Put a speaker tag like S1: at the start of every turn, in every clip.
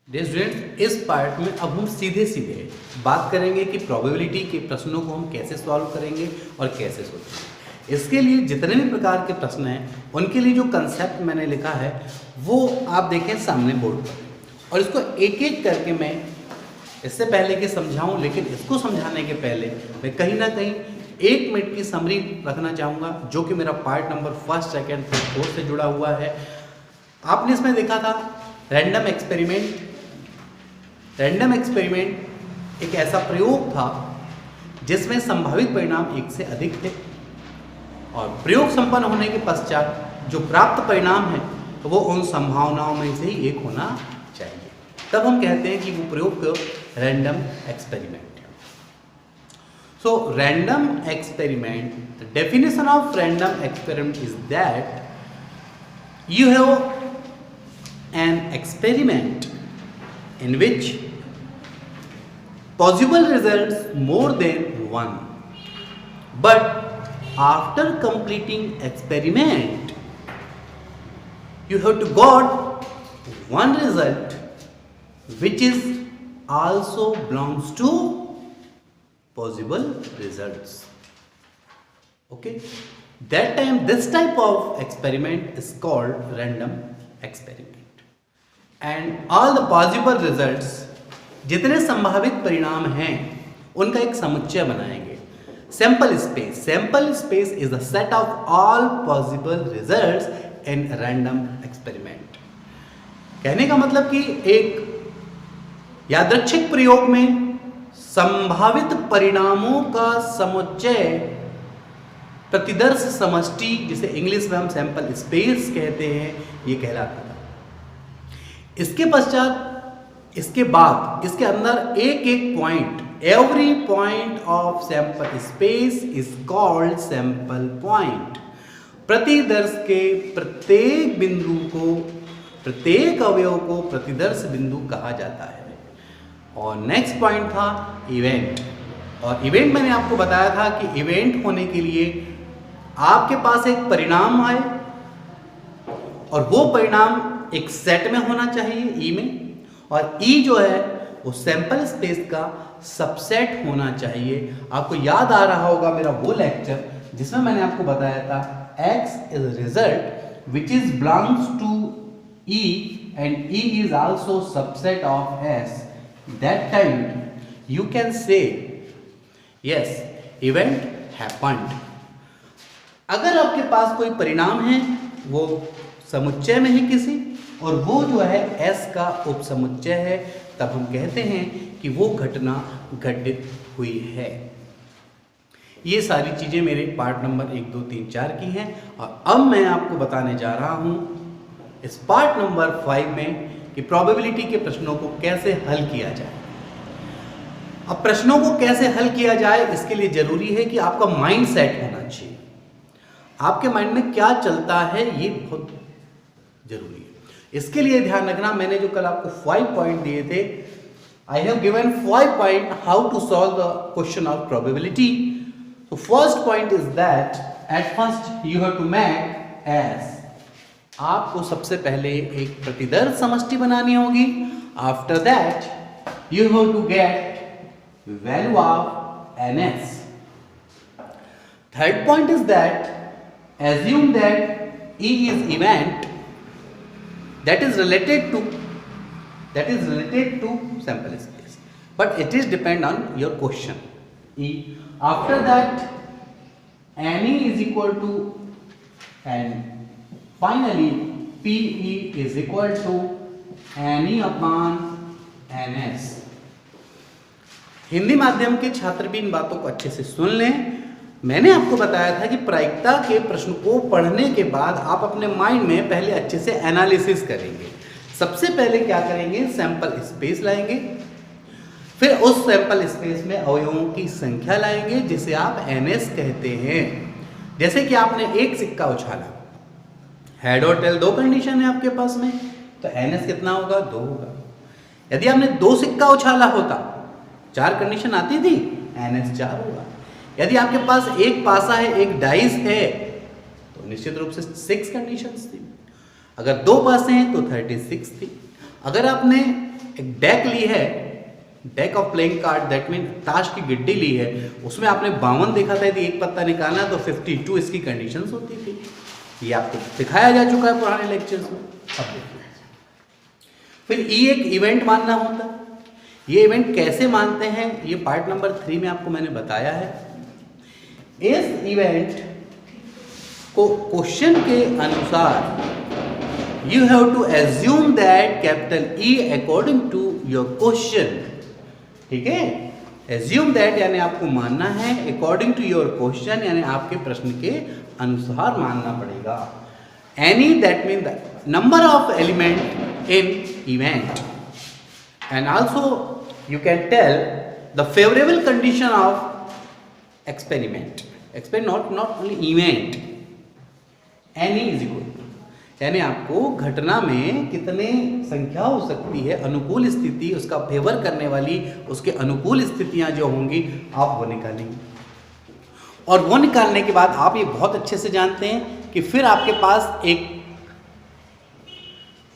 S1: Dear student, इस part में अब हम सीधे सीधे बात करेंगे कि प्रोबेबिलिटी के प्रश्नों को हम कैसे सॉल्व करेंगे और कैसे सोचेंगे। इसके लिए जितने भी प्रकार के प्रश्न हैं उनके लिए जो कंसेप्ट मैंने लिखा है वो आप देखें सामने बोर्ड पर, और इसको एक एक करके मैं इससे पहले कि समझाऊं, लेकिन इसको समझाने के पहले मैं कहीं ना कहीं 1 मिनट की समरी रखना चाहूँगा जो कि मेरा पार्ट नंबर 1, 2, 3, 4 से जुड़ा हुआ है। आपने इसमें देखा था रैंडम एक्सपेरिमेंट। रैंडम एक्सपेरिमेंट एक ऐसा प्रयोग था जिसमें संभावित परिणाम 1 से अधिक थे, और प्रयोग संपन्न होने के पश्चात जो प्राप्त परिणाम है वो उन संभावनाओं में से ही एक होना चाहिए। तब हम कहते हैं कि वो प्रयोग रैंडम एक्सपेरिमेंट है। So random experiment, the definition of random experiment is that you have an experiment in which possible results more than one, but after completing experiment you have to got one result which is also belongs to possible results. Okay, that time this type of experiment is called random experiment. And all the possible results, जितने संभावित परिणाम हैं उनका एक समुच्चय बनाएंगे। Sample space is the set of all possible results in random experiment. कहने का मतलब कि एक यादृच्छिक प्रयोग में संभावित परिणामों का समुच्चय, प्रतिदर्श समष्टि, जिसे इंग्लिश में हम सैंपल स्पेस कहते हैं, ये कहलाता है। इसके पश्चात, इसके बाद इसके अंदर एक एक point, every point of sample space is called sample point. प्रतिदर्श के प्रत्येक बिंदु को, प्रत्येक अवयव को प्रतिदर्श बिंदु कहा जाता है। और नेक्स्ट पॉइंट था इवेंट। और इवेंट मैंने आपको बताया था कि इवेंट होने के लिए आपके पास एक परिणाम आए और वो परिणाम एक सेट में होना चाहिए, ई में, और ई जो है वो सैंपल स्पेस का सबसेट होना चाहिए। आपको याद आ रहा होगा मेरा वो लेक्चर जिसमें मैंने आपको बताया था X is result which is belongs to E and E is also subset of S। That time you can say yes, event happened. अगर आपके पास कोई परिणाम है वो समुच्चय में है किसी, और वो जो है S का उपसमुच्चय है, तब हम कहते हैं कि वो घटना घटित हुई है। ये सारी चीजें मेरे पार्ट नंबर 1, 2, 3, 4 की हैं। और अब मैं आपको बताने जा रहा हूं इस पार्ट नंबर 5 में कि प्रोबेबिलिटी के प्रश्नों को कैसे हल किया जाए। अब प्रश्नों को कैसे हल किया जाए, इसके लिए जरूरी है कि आपका माइंड सेट होना चाहिए। आपके माइंड में क्या चलता है ये बहुत जरूरी है। इसके लिए ध्यान रखना, मैंने जो कल आपको 5 पॉइंट दिए थे, I have given 5 point how to solve the question of probability. तो first point is that at first you have to make S. आपको सबसे पहले एक प्रतिदर्श समष्टि बनानी होगी। After that you have to get value of n S. Third point is that assume that E is event that is related to sample space, but it is depend on your question E. After that NE is equal to, and finally PE is equal to NE upon NS। Hindi माध्यम के छात्र भी इन बातों को अच्छे से सुन लें। मैंने आपको बताया था कि प्रायिकता के प्रश्न को पढ़ने के बाद आप अपने माइंड में पहले अच्छे से एनालिसिस करेंगे। सबसे पहले क्या करेंगे, सैंपल स्पेस लाएंगे, फिर उस सैंपल स्पेस में अवयवों की संख्या लाएंगे जिसे आप एनएस कहते हैं। जैसे कि आपने एक सिक्का उछाला, हेड और टेल 2 कंडीशन है आपके पास में, तो एनएस कितना होगा, 2 होगा। यदि आपने 2 सिक्का उछाला होता, 4 कंडीशन आती थी, एनएस 4 होगा। यदि आपके पास एक पासा है, एक डाइस है, तो निश्चित रूप से 6 कंडीशंस थी। अगर 2 पासे हैं तो 36 थी। अगर आपने एक डेक ली है, deck of playing card, that mean ताश की गिड्डी ली है, उसमें आपने 52 देखा था, यदि एक पत्ता निकालना है तो 52 इसकी कंडीशंस होती थी। ये आपको दिखाया जा चुका है पुराने लेक्चर्स में। अब देखिए, फिर ई एक इवेंट मानना होता है। ये इवेंट कैसे मानते हैं, ये पार्ट नंबर 3 में आपको मैंने बताया है। इस इवेंट को क्वेश्चन के अनुसार you have to assume that capital E according to your question. ठीक है, एज्यूम दैट यानी आपको मानना है, अकॉर्डिंग टू योर क्वेश्चन यानी आपके प्रश्न के अनुसार मानना पड़ेगा। N E that mean the number of element in event and also you can tell the favourable condition of experiment, not only event. N E is equal यानी आपको घटना में कितने संख्या हो सकती है, अनुकूल स्थिति, उसका फेवर करने वाली उसके अनुकूल स्थितियां जो होंगी आप वो निकालेंगे। और वो निकालने के बाद आप ये बहुत अच्छे से जानते हैं कि फिर आपके पास एक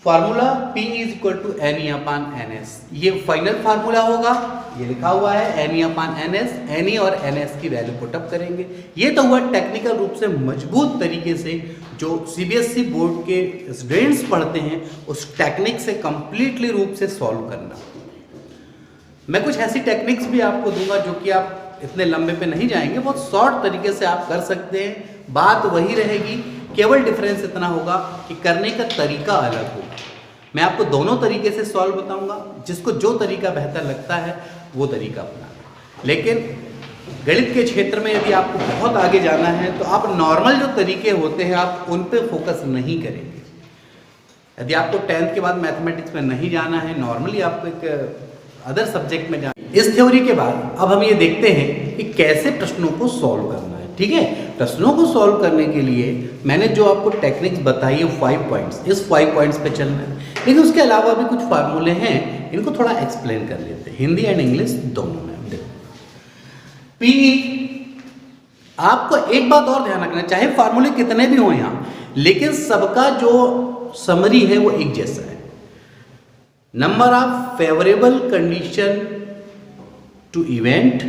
S1: formula P is equal to NE/NS, ये फाइनल फार्मूला होगा, ये लिखा हुआ है NE/NS। NE और NS की वैल्यू पुटअप करेंगे। ये तो हुआ टेक्निकल रूप से मजबूत तरीके से जो CBSE बोर्ड के स्टूडेंट्स पढ़ते हैं उस टेक्निक से कंप्लीटली रूप से सॉल्व करना। मैं कुछ ऐसी टेक्निक्स भी आपको दूंगा जो कि आप इतने लंबे पे नहीं जाएंगे, बहुत शॉर्ट तरीके से आप कर सकते हैं। बात वही रहेगी, केवल डिफरेंस इतना होगा कि करने का तरीका अलग होगा। मैं आपको दोनों तरीके से सॉल्व बताऊंगा, जिसको जो तरीका बेहतर लगता है वो तरीका अपनाना। लेकिन गणित के क्षेत्र में यदि आपको बहुत आगे जाना है तो आप नॉर्मल जो तरीके होते हैं आप उन पे फोकस नहीं करेंगे। यदि आपको 10th के बाद मैथमेटिक्स में नहीं जाना है, नॉर्मली आपको एक अदर सब्जेक्ट में जाना। इस थ्योरी के बाद अब हम ये देखते हैं कि कैसे प्रश्नों को सॉल्व करना है। ठीक है, प्रश्नों को सॉल्व करने के लिए मैंने जो आपको टेक्निक्स बताई है 5 पॉइंट्स, इस 5 पॉइंट्स पे चलना है। लेकिन उसके अलावा भी कुछ फार्मूले हैं, इनको थोड़ा एक्सप्लेन कर लेते हैं हिंदी एंड इंग्लिश दोनों में। देखो PE, आपको एक बात और ध्यान रखना, चाहे फार्मूले कितने भी हो यहाँ, लेकिन सबका जो समरी है वो एक जैसा है। Number of favourable condition to event,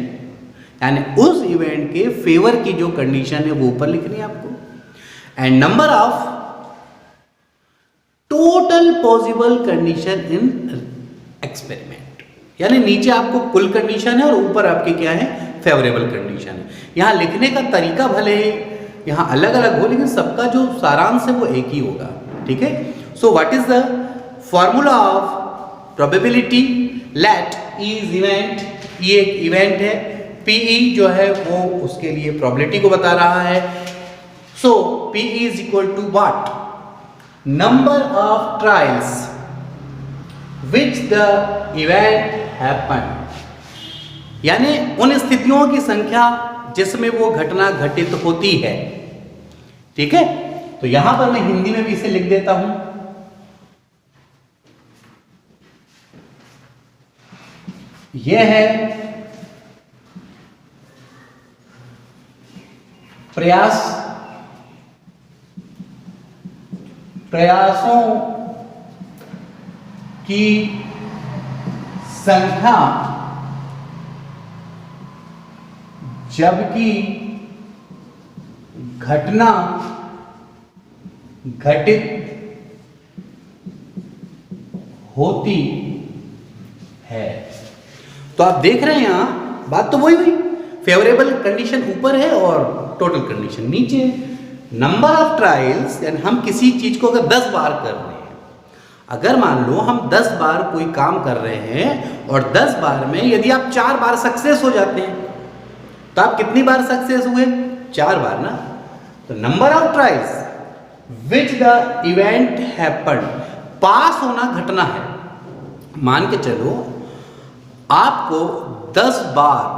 S1: यानी उस इवेंट के फेवर की जो कंडीशन है वो ऊपर लिखनी है आपको। And number of total possible condition in experiment, यानी नीचे आपको कुल कंडीशन है और ऊपर आपके क्या है, फेवरेबल कंडीशन है। यहां लिखने का तरीका भले यहां अलग अलग हो, लेकिन सबका जो सारांश है वो एक ही होगा। ठीक है, so what is the formula of probability let E is event, ये एक इवेंट है, PE जो है वो उसके लिए प्रोबेबिलिटी को बता रहा है। So PE is equal to what, number of trials which the event happen, यानी उन स्थितियों की संख्या जिसमें वो घटना घटित होती है। ठीक है, तो यहां पर मैं हिंदी में भी इसे लिख देता हूं। यह है प्रयासों की संख्या जबकि घटना घटित होती है। तो आप देख रहे हैं यहां बात तो वही हुई, फेवरेबल कंडीशन ऊपर है और टोटल कंडीशन नीचे है। नंबर ऑफ ट्रायल्स, यानी हम किसी चीज को अगर 10 बार कर रहे हैं, अगर मान लो हम 10 बार कोई काम कर रहे हैं और 10 बार में यदि आप 4 बार सक्सेस हो जाते हैं तो आप कितनी बार सक्सेस हुए, 4 बार ना। तो number of trials which the event happened, pass होना घटना है। मान के चलो आपको 10 बार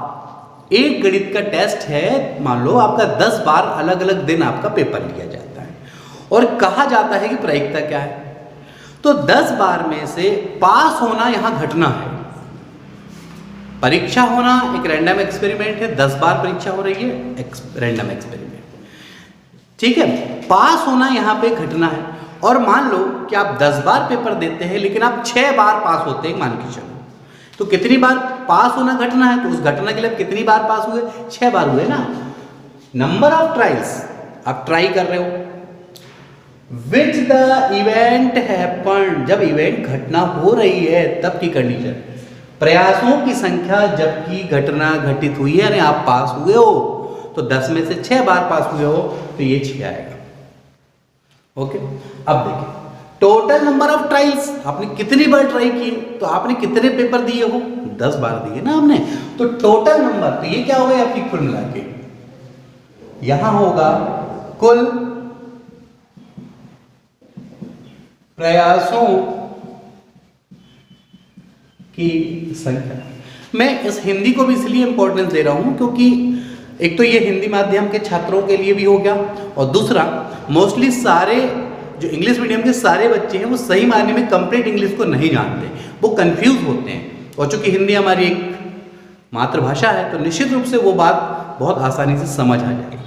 S1: एक गणित का टेस्ट है, मान लो आपका 10 बार अलग अलग दिन आपका पेपर लिया जाता है और कहा जाता है कि प्रायिकता क्या है। तो 10 बार में से पास होना यहां घटना है, परीक्षा होना एक रैंडम एक्सपेरिमेंट है, 10 बार परीक्षा हो रही है, रैंडम एक्सपेरिमेंट। ठीक है, पास होना यहां पे घटना है और मान लो कि आप 10 बार पेपर देते हैं लेकिन आप 6 बार पास होते हैं, मान के चलो, तो कितनी बार पास होना घटना है, तो उस घटना के लिए कितनी बार पास हुए, 6 बार हुए ना। नंबर ऑफ ट्रायल्स, आप ट्राई कर रहे हो, विच द इवेंट हैपन, जब इवेंट घटना हो रही है तब की कंडीशन, प्रयासों की संख्या जबकि घटना घटित हुई है, यानी आप पास हुए हो, तो 10 में से 6 बार पास हुए हो तो ये 6 आएगा। ओके, अब देखिए टोटल नंबर ऑफ ट्रायल्स, आपने कितनी बार ट्राई किए, तो आपने कितने पेपर दिए हो, 10 बार दिए ना आपने, तो टोटल नंबर, तो ये क्या हो गया आपकी कुल मिला के, यहां होगा कुल प्रयासों की संख्या। मैं इस हिंदी को भी इसलिए इंपॉर्टेंस दे रहा हूं क्योंकि एक तो ये हिंदी माध्यम के छात्रों के लिए भी हो गया, और दूसरा मोस्टली सारे जो इंग्लिश मीडियम के सारे बच्चे हैं वो सही मायने में कंप्लीट इंग्लिश को नहीं जानते, वो कंफ्यूज होते हैं, और चूंकि हिंदी हमारी एक मातृभाषा है तो निश्चित रूप से वो बात बहुत आसानी से समझ आ जाएगी।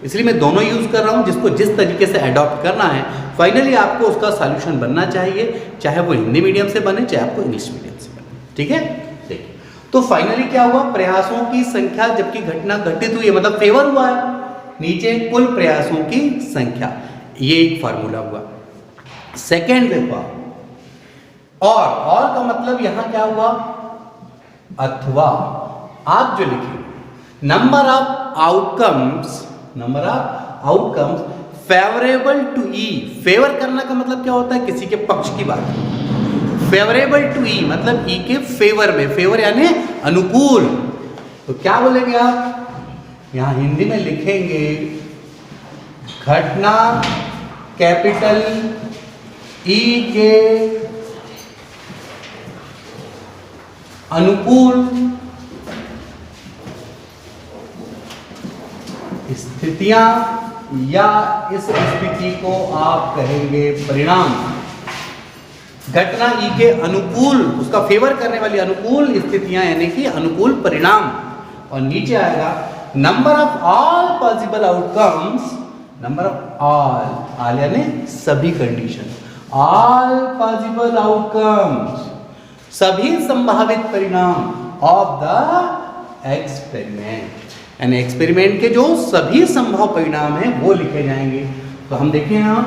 S1: इसलिए मैं दोनों यूज़ कर रहा हूँ, जिसको जिस तरीके से अडॉप्ट करना है फाइनली आपको उसका सॉल्यूशन बनना चाहिए, चाहे वो हिंदी मीडियम से बने चाहे आपको इंग्लिश मीडियम से बने। ठीक है, देखिए तो फाइनली क्या हुआ, प्रयासों की संख्या जबकि घटना घटित हुई है, मतलब फेवर हुआ है, नीचे कुल प्रयासों की संख्या, ये एक फार्मूला हुआ। सेकेंड वे हुआ और का मतलब यहां क्या हुआ, अथवा, आप जो लिखे number of outcomes, number of outcomes favourable to E, favour करना का मतलब क्या होता है, किसी के पक्ष की बात, फेवरेबल टू ई मतलब ई के फेवर में, फेवर यानी अनुकूल, तो क्या बोलेंगे आप, यहां हिंदी में लिखेंगे घटना कैपिटल ई के अनुकूल स्थितियां, या इस स्थिति को आप कहेंगे परिणाम, घटना ई के अनुकूल, उसका फेवर करने वाली अनुकूल स्थितियां यानी कि अनुकूल परिणाम, और नीचे आएगा number of all possible outcomes, number of all यानी सभी कंडीशन, ऑल पॉसिबल आउटकम्स, सभी संभावित परिणाम ऑफ द एक्सपेरिमेंट, यानी एक्सपेरिमेंट के जो सभी संभव परिणाम हैं वो लिखे जाएंगे। तो हम देखें यहां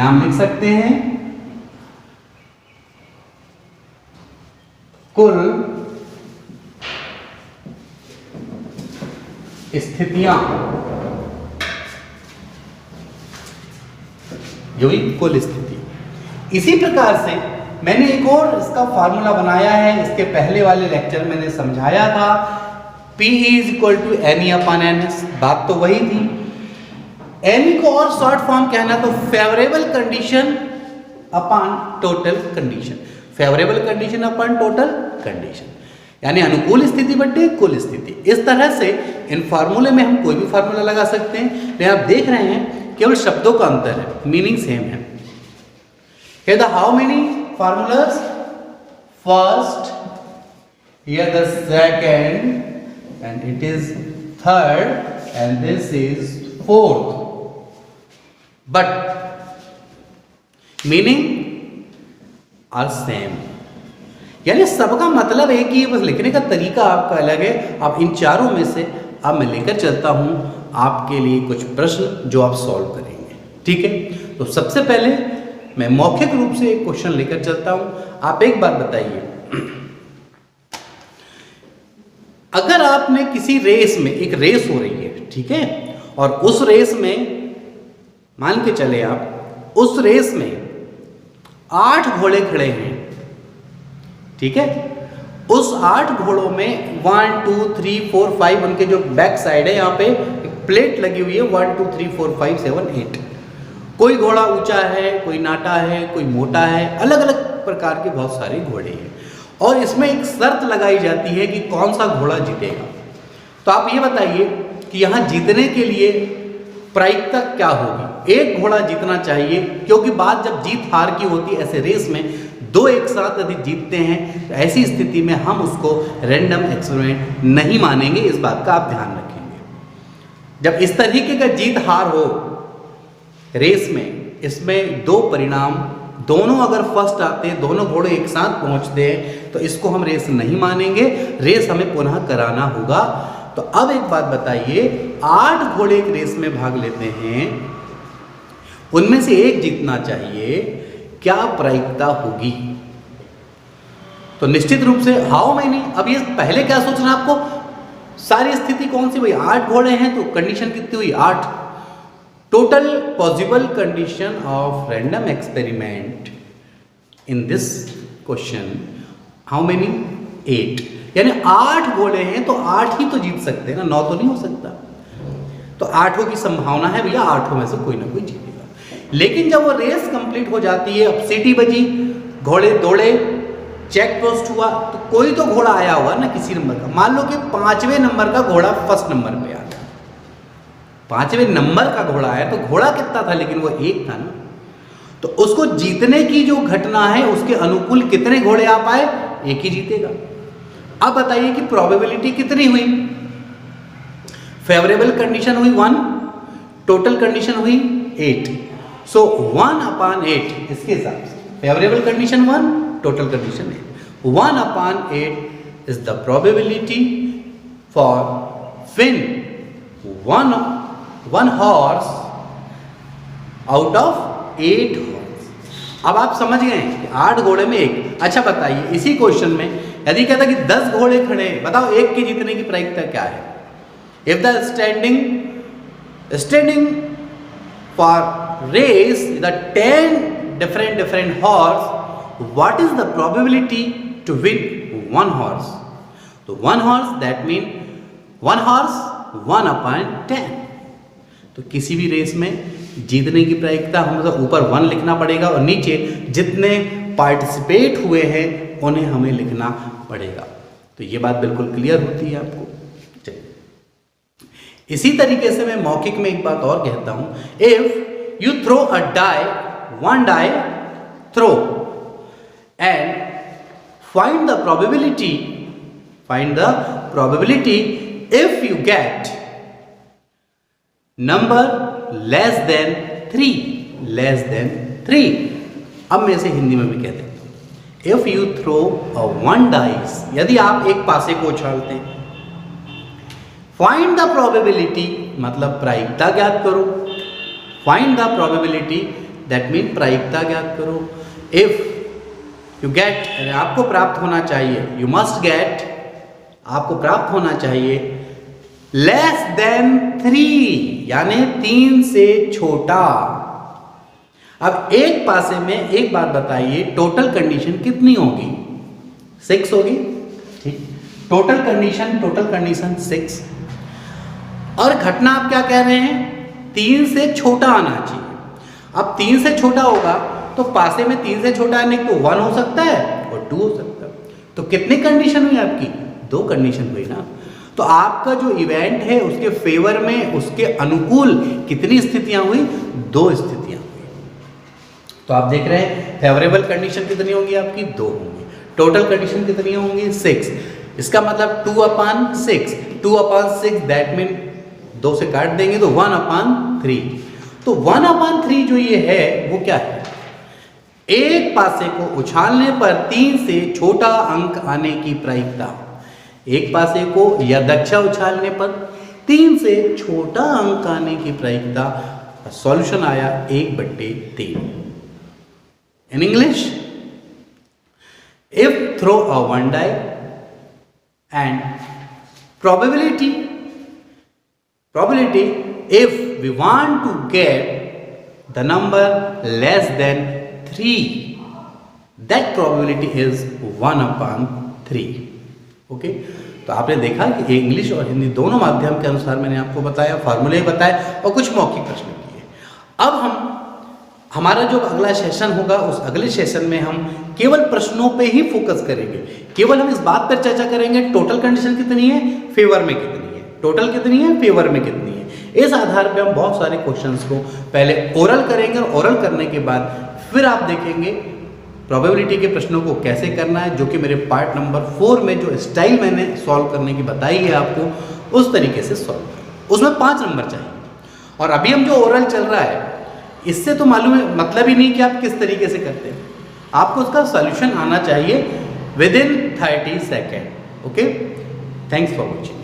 S1: हम लिख सकते हैं कुल स्थितियां, जो भी कुल स्थिति। इसी प्रकार से मैंने एक और इसका फार्मूला बनाया है, इसके पहले वाले लेक्चर मैंने समझाया था, P is equal to N upon N, बात तो वही थी। एन को और शॉर्ट फॉर्म कहना तो favourable condition upon total condition, favourable condition upon total condition, यानी अनुकूल स्थिति बटे कुल स्थिति। इस तरह से इन फार्मूले में हम कोई भी फार्मूला लगा सकते हैं, लेकिन आप देख रहे हैं केवल शब्दों का अंतर है, मीनिंग सेम है। Here the how many formulas? First, here the second, and it is third, and this is fourth. But meaning are same. यानी सबका मतलब एक ही है, बस लिखने का तरीका आपका अलग है। अब इन चारों में से अब मैं लेकर चलता हूं आपके लिए कुछ प्रश्न जो आप सॉल्व करेंगे, ठीक है। तो सबसे पहले मैं मौखिक रूप से एक क्वेश्चन लेकर चलता हूं। आप एक बात बताइए, अगर आपने किसी रेस में, एक रेस हो रही है, ठीक है, और उस रेस में मान के चले आप, उस रेस में 8 घोड़े खड़े हैं, ठीक है। उस 8 घोड़ों में 1 2 3 4 5 उनके जो बैक साइड है, यहाँ पे एक प्लेट लगी हुई है, 1 2 3 4 5 7 8। कोई घोड़ा ऊंचा है, कोई नाटा है, कोई मोटा है, अलग अलग प्रकार के बहुत सारे घोड़े हैं, और इसमें एक शर्त लगाई जाती है कि कौन सा घोड़ा जीतेगा। तो आप ये बताइए कि यहाँ जीतने के लिए प्रायिकता क्या होगी। एक घोड़ा जीतना चाहिए, क्योंकि बात जब जीत हार की होती है ऐसे रेस में, 2 एक साथ यदि जीतते हैं तो ऐसी स्थिति में हम उसको रैंडम एक्सपेरिमेंट नहीं मानेंगे, इस बात का आप ध्यान रखेंगे। जब इस तरीके का जीत हार हो रेस में, इसमें दो परिणाम, दोनों अगर फर्स्ट आते हैं, दोनों घोड़े एक साथ पहुंचते हैं, तो इसको हम रेस नहीं मानेंगे, रेस हमें पुनः कराना होगा। तो अब एक बात बताइए, 8 घोड़े एक रेस में भाग लेते हैं, उनमें से एक जीतना चाहिए, क्या प्रायिकता होगी? तो निश्चित रूप से हाउ मैनी, अब ये पहले क्या सोचना आपको, सारी स्थिति कौन सी भाई, 8 घोड़े हैं तो कंडीशन कितनी हुई, 8। Total possible condition of random experiment in this question how many, 8, यानी 8 घोड़े हैं तो 8 ही तो जीत सकते हैं ना, 9 तो नहीं हो सकता। तो 8 की संभावना है भैया, 8 में से कोई ना कोई जीतेगा। लेकिन जब वो रेस कंप्लीट हो जाती है, अब सीटी बजी, घोड़े दौड़े, चेक पोस्ट हुआ, तो कोई तो घोड़ा आया होगा ना किसी नंबर का। मान लो कि 5वें नंबर का घोड़ा फर्स्ट नंबर पे आ गया, 5वें नंबर का घोड़ा आया, तो घोड़ा कितना था, लेकिन वो एक था ना, तो उसको जीतने की जो घटना है उसके अनुकूल कितने घोड़े आ पाए, एक ही जीतेगा। अब बताइए कि प्रोबेबिलिटी कितनी हुई, फेवरेबल कंडीशन हुई 1, टोटल कंडीशन हुई 8, सो 1/8 इसके हिसाब से, favourable condition 1, total condition 8, 1/8 is the probability for win one horse out of 8 horse। अब आप समझ गए कि 8 घोड़े में एक। अच्छा बताइए, इसी क्वेश्चन में यदि कहता कि 10 घोड़े खड़े, बताओ एक के जीतने की प्रायिकता क्या है? If the standing for race the 10 different horse, what is the probability to win one horse? तो 1 horse that mean 1 horse 1/10। तो किसी भी रेस में जीतने की प्रायिकता हमें तो ऊपर 1 लिखना पड़ेगा और नीचे जितने पार्टिसिपेट हुए हैं उन्हें हमें लिखना पड़ेगा। तो ये बात बिल्कुल क्लियर होती है आपको। चलिए, इसी तरीके से मैं मौखिक में एक बात और कहता हूं, if you throw a die, 1 die throw and find the probability if you get number less than 3। अब मैं इसे हिंदी में भी कह देता हूं, if you throw a 1 dice, यदि आप एक पासे को उछालते हैं, फाइंड द प्रोबेबिलिटी मतलब प्रायिकता ज्ञात करो, find the probability that mean प्रायिकता ज्ञात करो, इफ यू गेट, आपको प्राप्त होना चाहिए, यू मस्ट गेट, आपको प्राप्त होना चाहिए, लेस देन 3 यानी 3 से छोटा। अब एक पासे में एक बात बताइए, टोटल कंडीशन कितनी होगी, 6 होगी, ठीक, टोटल कंडीशन 6, और घटना आप क्या कह रहे हैं, 3 से छोटा आना चाहिए। अब 3 से छोटा होगा तो पासे में 3 से छोटा आने तो 1 हो सकता है और 2 हो सकता है। तो कितनी कंडीशन हुई आपकी, 2 कंडीशन हुई ना। तो आपका जो इवेंट है उसके फेवर में, उसके अनुकूल कितनी स्थितियां हुई, 2 स्थितियां हुई। तो आप देख रहे हैं फेवरेबल कंडीशन कितनी होंगी आपकी, 2 होंगी, टोटल कंडीशन कितनी होंगी, 6। इसका मतलब 2/6, 2/6 दैट मीन 2 से काट देंगे तो 1/3। तो 1/3 जो ये है वो क्या है, एक पासे को उछालने पर 3 से छोटा अंक आने की प्रायिकता, एक पासे को या दक्षा उछालने पर 3 से छोटा अंक आने की प्रायिकता। सॉल्यूशन आया 1/3। In English, if throw a 1 die and probability if we want to get the number less than 3, that probability is 1/3। Okay, तो आपने देखा कि इंग्लिश और हिंदी दोनों माध्यम के अनुसार मैंने आपको बताया, फार्मूले बताए और कुछ मौखिक प्रश्न किए। अब हमारा जो अगला सेशन होगा, उस अगले सेशन में हम केवल प्रश्नों पे ही फोकस करेंगे, केवल हम इस बात पर चर्चा करेंगे टोटल कंडीशन कितनी है, फेवर में कितनी है, टोटल कितनी है, फेवर में कितनी है। इस आधार पे हम बहुत सारे क्वेश्चंस को पहले ओरल करेंगे और ओरल करने के बाद फिर आप देखेंगे प्रोबेबिलिटी के प्रश्नों को कैसे करना है, जो कि मेरे पार्ट नंबर 4 में जो स्टाइल मैंने सॉल्व करने की बताई है आपको, उस तरीके से सॉल्व करें। उसमें 5 नंबर चाहिए। और अभी हम जो ओरल चल रहा है, इससे तो मालूम है मतलब ही नहीं कि आप किस तरीके से करते हैं। आपको उसका सॉल्यूशन आना चाहिए with in 30 second. Okay, thanks for watching.